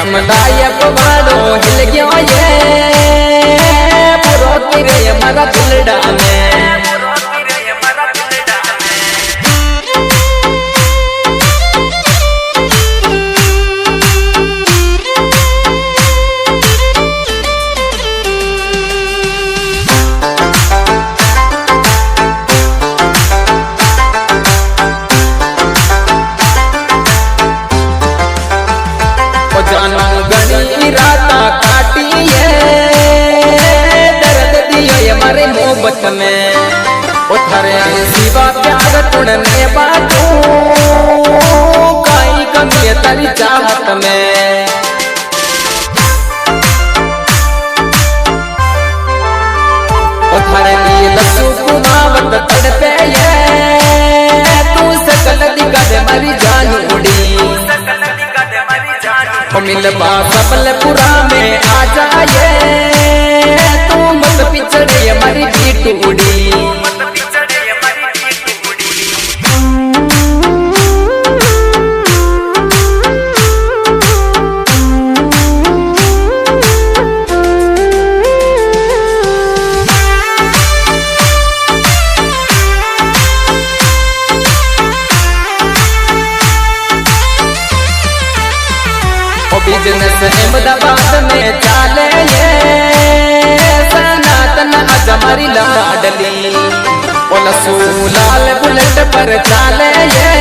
चमदाय पवाड़ो हिल गयो ये पूरो तेरे मारा दिलडा में गणी राता काटी दर्द दियो ये मारे मोहब्बत में उठरे सिवा प्यार तोड़ने बातू काई कमी है तेरी चाहत में उठरे लिए लसू कुमावत तड़पे ये तू सकल दिखा दे मारी जान उड़ी मिलबा सबलपुरा में आ जाए तू मत पिछड़े हमारी पीठ उड़ी बिजनेस अहमदाबाद में चाले ये सनातन आज हमारी लाडली लसू लाल बुलेट पर चाले ये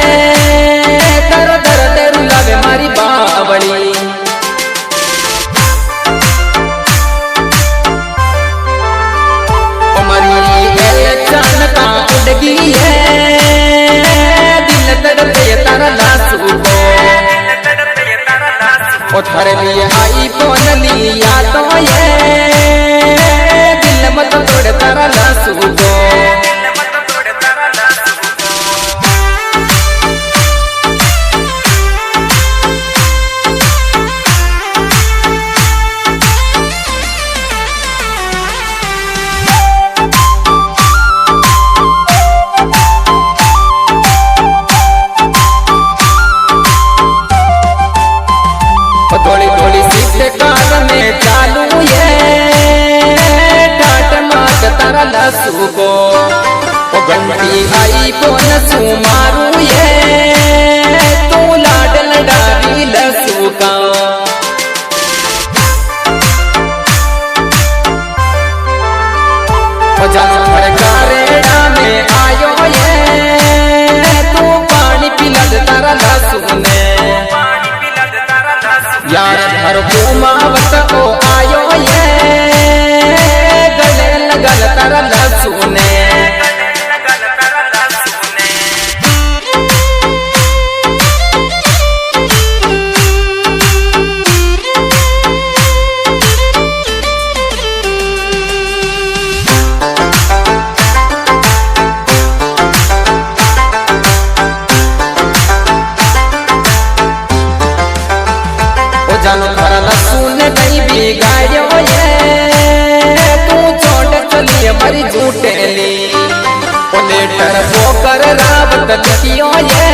दर दर दर लावे मारी बावड़ी हमारी चान का उड़गी है दिल तड़पे तारा लासू को थारे लिए आई फोन लिया तो ये दिल मत तोड़ तारा लासू को थोड़ी थोड़ी सीधे कार में चालू ये टाट मार तारा लसू को घंटी आई को नसू मारू ये तू लाड लडारी लसू का जान फड़कारेड़ा में आयो ये तू पानी पिला दे तारा लसू ने यार घर घुमावत को आयो ये गले लगल तारा लसू ने जानो थारा लसू ने कहीं भी गायो ये तू छोड़ चली हमारी झूठेली लेटर पोकर रावत लिखियो ये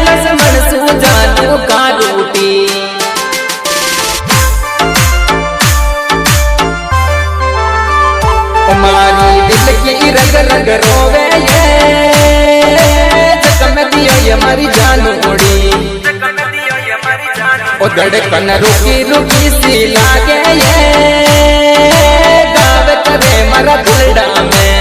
लक्ष्मण सू जानू का रूटी हमारी दिल की रग रग रोवे ये जख्म दियो ये हमारी जान उड़ी धड़कन रुकी रुकी सी लागे ये गाव करे मारा दिलडा में